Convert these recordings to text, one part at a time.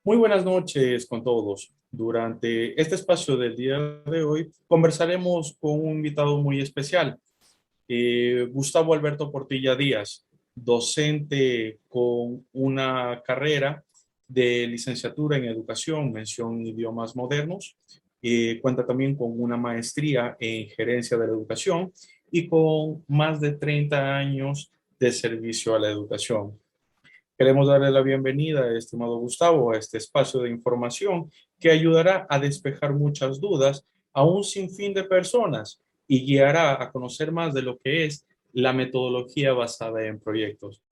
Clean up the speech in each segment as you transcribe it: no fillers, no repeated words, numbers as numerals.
Muy buenas noches con todos. Durante este espacio del día de hoy conversaremos con un invitado muy especial, Gustavo Alberto Portilla Díaz, docente con una carrera de licenciatura en educación, mención idiomas modernos. Cuenta también con una maestría en gerencia de la educación y con más de 30 años de servicio a la educación. Queremos darle la bienvenida, estimado Gustavo, a este espacio de información que ayudará a despejar muchas dudas a un sinfín de personas y guiará a conocer más de lo que es la metodología basada en proyectos.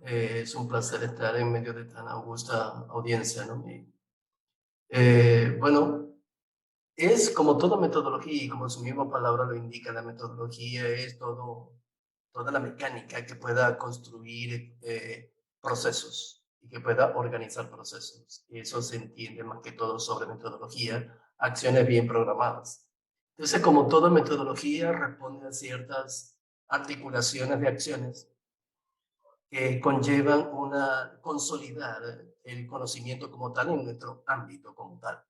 Es un placer estar en medio de tan augusta audiencia, ¿no? Bueno, es como toda metodología, y como su misma palabra lo indica, la metodología es toda la mecánica que pueda construir procesos y que pueda organizar procesos. Y eso se entiende más que todo sobre metodología, acciones bien programadas. Entonces, como toda metodología, responde a ciertas articulaciones de acciones que conllevan una consolidar el conocimiento como tal en nuestro ámbito como tal.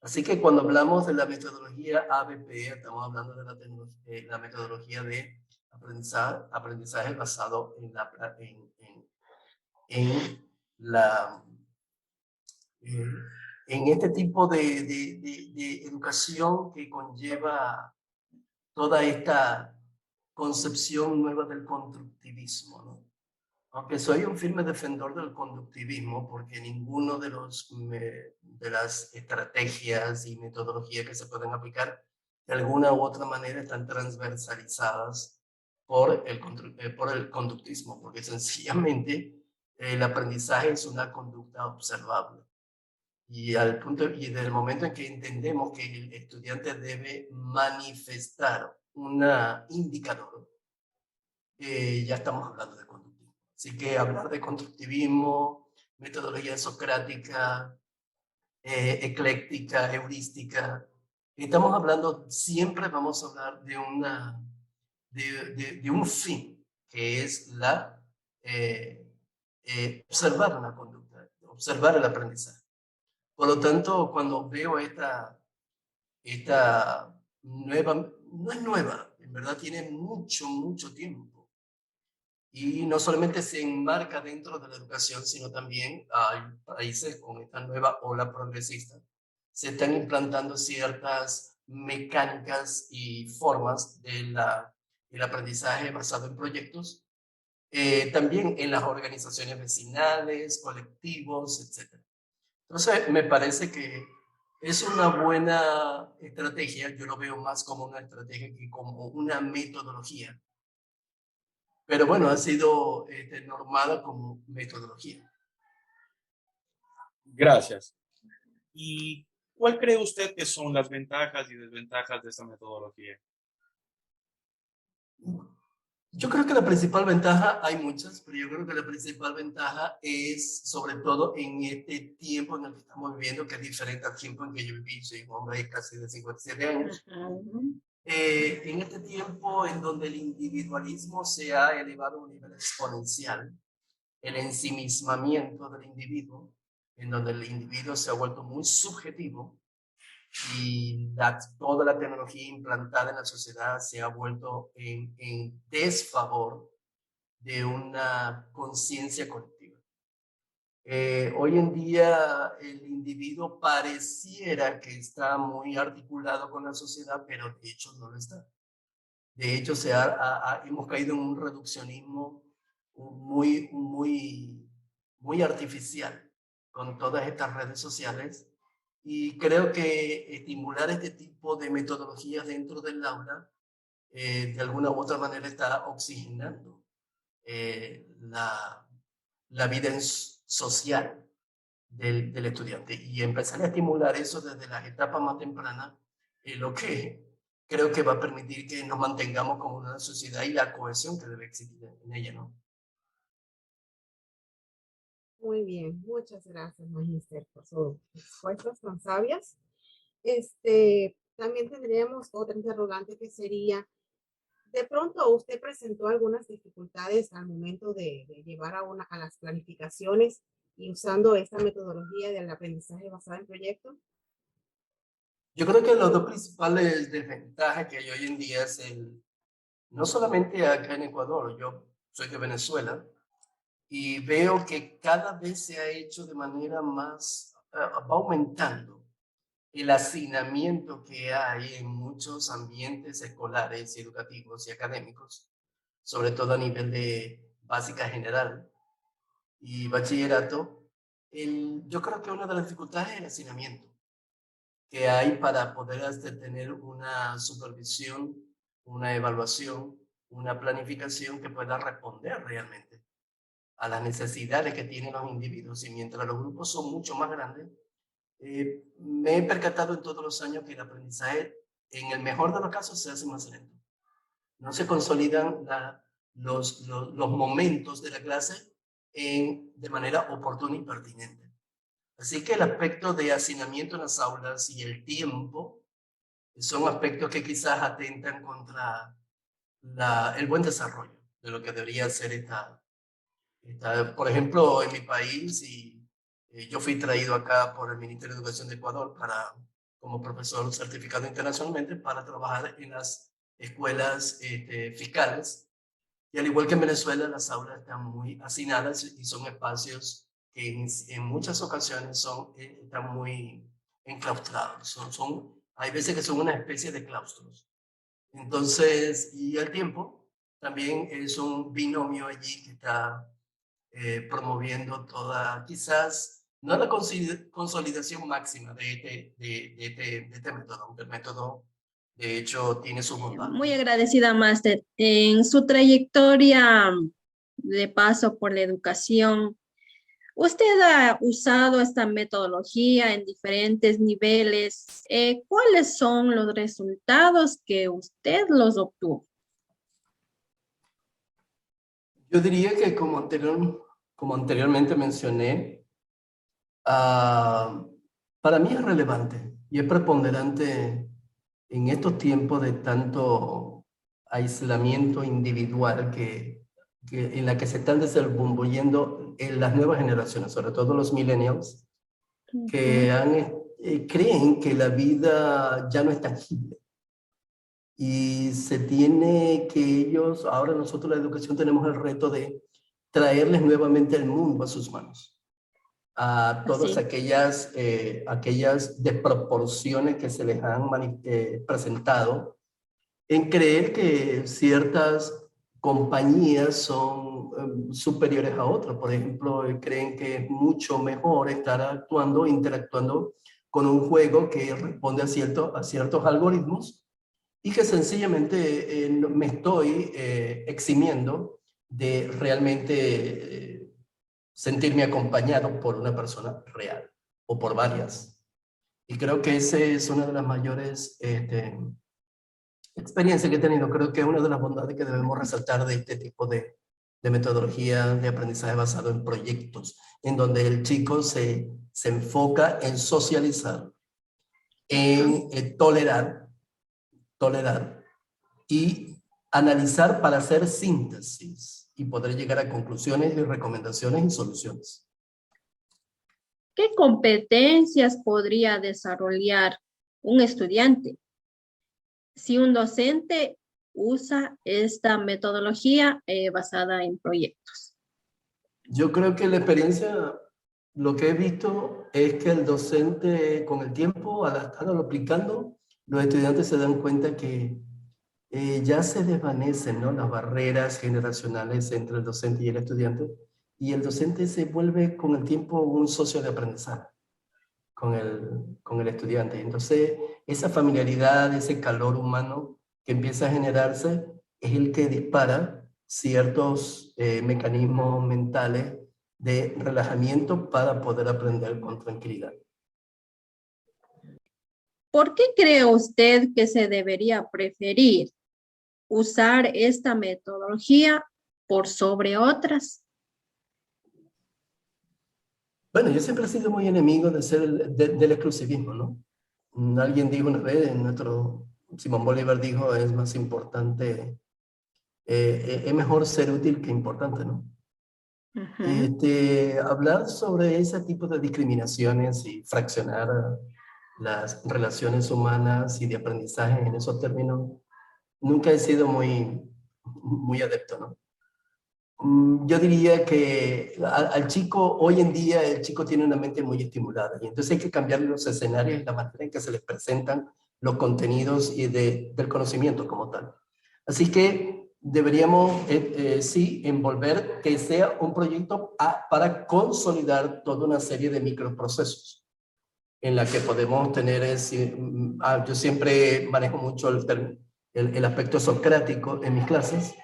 Así que cuando hablamos de la metodología ABP, estamos hablando de la metodología de aprendizaje basado en la, eh, en este tipo de educación que conlleva toda esta concepción nueva del constructivismo, ¿no? Aunque soy un firme defensor del conductivismo, porque ninguno de las estrategias y metodologías que se pueden aplicar de alguna u otra manera están transversalizadas por el conductismo, porque sencillamente el aprendizaje es una conducta observable. Y desde el momento en que entendemos que el estudiante debe manifestar un indicador, ya estamos hablando de conductismo. Así que hablar de constructivismo, metodología socrática, ecléctica, heurística, estamos hablando, siempre vamos a hablar de un fin, que es eh, observar una conducta, observar el aprendizaje. Por lo tanto, cuando veo esta nueva, no es nueva, en verdad tiene mucho tiempo, y no solamente se enmarca dentro de la educación, sino también hay países con esta nueva ola progresista. Se están implantando ciertas mecánicas y formas del aprendizaje basado en proyectos, también en las organizaciones vecinales, colectivos, etc. Entonces, me parece que es una buena estrategia. Yo lo veo más como una estrategia que como una metodología, pero bueno, ha sido normada como metodología. Gracias. ¿Y cuál cree usted que son las ventajas y desventajas de esta metodología? Yo creo que la principal ventaja, hay muchas, pero yo creo que la principal ventaja es sobre todo en este tiempo en el que estamos viviendo, que es diferente al tiempo en que yo viví. Soy un hombre casi de 57 años. En este tiempo en donde el individualismo se ha elevado a un nivel exponencial, el ensimismamiento del individuo, en donde el individuo se ha vuelto muy subjetivo, y toda la tecnología implantada en la sociedad se ha vuelto en desfavor de una conciencia colectiva. Hoy en día el individuo pareciera que está muy articulado con la sociedad, pero de hecho no lo está. De hecho, hemos caído en un reduccionismo muy artificial con todas estas redes sociales, y creo que estimular este tipo de metodologías dentro del aula de alguna u otra manera está oxigenando eh, la, la vida social del estudiante, y empezar a estimular eso desde las etapas más tempranas, lo que creo que va a permitir que nos mantengamos como una sociedad y la cohesión que debe existir en ella, ¿no? Muy bien, muchas gracias, Magister, por sus respuestas tan sabias. También tendríamos otra interrogante que sería, de pronto usted presentó algunas dificultades al momento de llevar a las planificaciones y usando esta metodología del aprendizaje basado en proyectos? Yo creo que los dos principales desventajas que hay hoy en día es no solamente acá en Ecuador, yo soy de Venezuela y veo que cada vez se ha hecho de manera más, va aumentando el hacinamiento que hay en muchos ambientes escolares y educativos y académicos, sobre todo a nivel de básica general y bachillerato. Yo creo que una de las dificultades es el hacinamiento que hay para poder tener una supervisión, una evaluación, una planificación que pueda responder realmente a las necesidades que tienen los individuos. Y mientras los grupos son mucho más grandes, me he percatado en todos los años que el aprendizaje, en el mejor de los casos, se hace más lento. No se consolidan los momentos de la clase de manera oportuna y pertinente. Así que el aspecto de hacinamiento en las aulas y el tiempo son aspectos que quizás atentan contra el buen desarrollo de lo que debería ser por ejemplo, en mi país, yo fui traído acá por el Ministerio de Educación de Ecuador como profesor certificado internacionalmente para trabajar en las escuelas fiscales. Y al igual que en Venezuela, las aulas están muy hacinadas y son espacios que en muchas ocasiones están muy enclaustrados. Hay veces que son una especie de claustros. Entonces, y el tiempo también es un binomio allí que está promoviendo quizás no la consolidación máxima de este método, aunque el método de hecho tiene su bondad. Muy agradecida, Máster. En su trayectoria de paso por la educación, usted ha usado esta metodología en diferentes niveles. ¿Cuáles son los resultados que usted los obtuvo? Yo diría que como anteriormente mencioné, para mí es relevante y es preponderante en estos tiempos de tanto aislamiento individual en la que se están desenvolviendo en las nuevas generaciones, sobre todo los millennials, que creen que la vida ya no es tangible. Y se tiene que ahora nosotros la educación tenemos el reto de traerles nuevamente el mundo a sus manos. A todas aquellas desproporciones que se les han presentado en creer que ciertas compañías son superiores a otras. Por ejemplo, creen que es mucho mejor estar interactuando con un juego que responde a ciertos algoritmos y que sencillamente me estoy eximiendo de realmente sentirme acompañado por una persona real o por varias. Y creo que esa es una de las mayores experiencias que he tenido. Creo que es una de las bondades que debemos resaltar de este tipo de metodología de aprendizaje basado en proyectos, en donde el chico se enfoca en socializar, en tolerar y analizar para hacer síntesis y poder llegar a conclusiones y recomendaciones y soluciones. ¿Qué competencias podría desarrollar un estudiante si un docente usa esta metodología basada en proyectos? Yo creo que la experiencia, lo que he visto es que el docente con el tiempo, al estarlo aplicando, los estudiantes se dan cuenta que ya se desvanecen, ¿no?, las barreras generacionales entre el docente y el estudiante, y el docente se vuelve con el tiempo un socio de aprendizaje con el estudiante. Entonces, esa familiaridad, ese calor humano que empieza a generarse es el que dispara ciertos mecanismos mentales de relajamiento para poder aprender con tranquilidad. ¿Por qué cree usted que se debería preferir usar esta metodología por sobre otras? Bueno, yo siempre he sido muy enemigo del exclusivismo, ¿no? Alguien dijo una vez, Simón Bolívar dijo, es más importante, es mejor ser útil que importante, ¿no? Hablar sobre ese tipo de discriminaciones y fraccionar las relaciones humanas y de aprendizaje en esos términos, nunca he sido muy adepto, ¿no? Yo diría que al chico, hoy en día el chico tiene una mente muy estimulada y entonces hay que cambiar los escenarios y la manera en que se les presentan los contenidos y del conocimiento como tal. Así que deberíamos, sí, envolver que sea un proyecto para consolidar toda una serie de microprocesos en la que podemos tener, yo siempre manejo mucho el aspecto socrático en mis clases,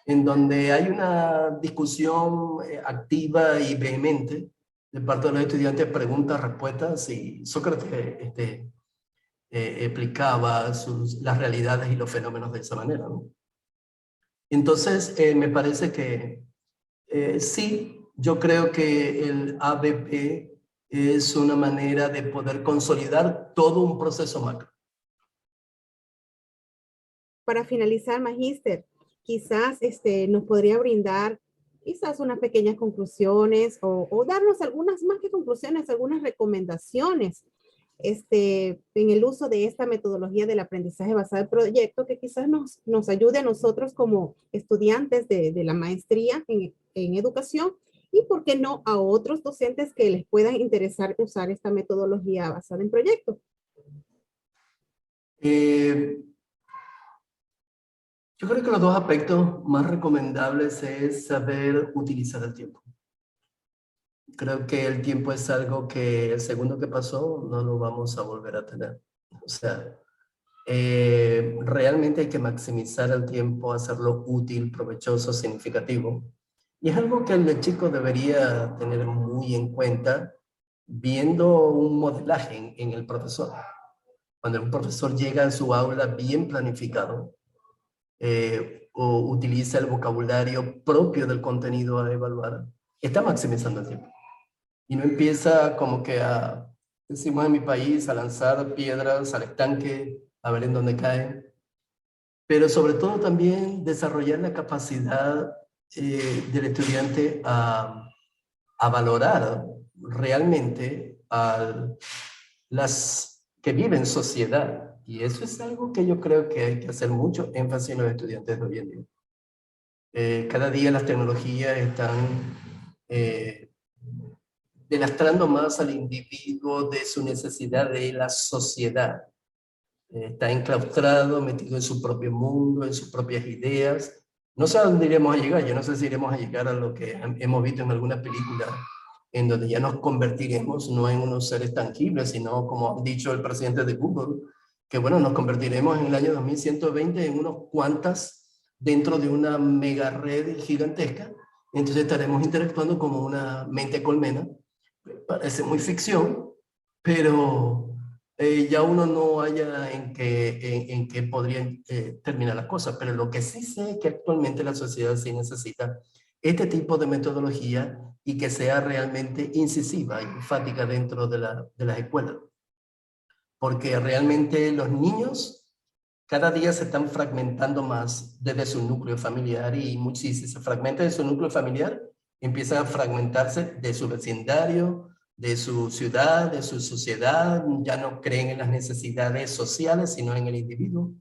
en donde hay una discusión activa y vehemente de parte de los estudiantes, preguntas, respuestas, y Sócrates explicaba las realidades y los fenómenos de esa manera, ¿no? Entonces, me parece que sí, yo creo que el ABP es una manera de poder consolidar todo un proceso macro. Para finalizar, Magíster, quizás nos podría brindar quizás unas pequeñas conclusiones o darnos algunas, más que conclusiones, algunas recomendaciones en el uso de esta metodología del aprendizaje basado en proyecto que quizás nos ayude a nosotros como estudiantes de la maestría en educación y, ¿por qué no, a otros docentes que les puedan interesar usar esta metodología basada en proyecto? Yo creo que los dos aspectos más recomendables es saber utilizar el tiempo. Creo que el tiempo es algo que el segundo que pasó no lo vamos a volver a tener. O sea, realmente hay que maximizar el tiempo, hacerlo útil, provechoso, significativo. Y es algo que el chico debería tener muy en cuenta viendo un modelaje en el profesor. Cuando un profesor llega a su aula bien planificado, o utiliza el vocabulario propio del contenido a evaluar, está maximizando el tiempo. Y no empieza como que decimos en mi país, a lanzar piedras al estanque, a ver en dónde caen. Pero sobre todo también desarrollar la capacidad del estudiante a valorar realmente a las que viven en sociedad. Y eso es algo que yo creo que hay que hacer mucho énfasis en los estudiantes de hoy en día. Cada día las tecnologías están delastrando más al individuo de su necesidad de la sociedad. Está enclaustrado, metido en su propio mundo, en sus propias ideas. No sé a dónde iremos a llegar. Yo no sé si iremos a llegar a lo que hemos visto en algunas películas, en donde ya nos convertiremos no en unos seres tangibles, sino, como ha dicho el presidente de Google, que bueno, nos convertiremos en el año 2120 en unos cuantas dentro de una mega red gigantesca. Entonces estaremos interactuando como una mente colmena. Parece muy ficción, pero ya uno no haya en qué podrían terminar las cosas. Pero lo que sí sé es que actualmente la sociedad sí necesita este tipo de metodología y que sea realmente incisiva y enfática dentro de las escuelas. Porque realmente los niños cada día se están fragmentando más desde su núcleo familiar y si se fragmenta de su núcleo familiar, empieza a fragmentarse de su vecindario, de su ciudad, de su sociedad, ya no creen en las necesidades sociales, sino en el individuo.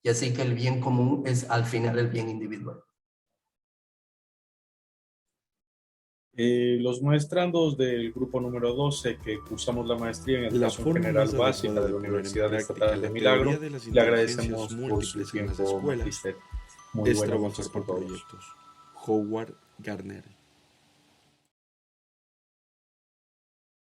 Y así que el bien común es al final el bien individual. Los muestrandos del grupo número 12 que cursamos la maestría en Educación General Básica de la Universidad Estatal de Milagro, le agradecemos por su tiempo, Magíster. Muy buenas noches por todos. Howard Gardner.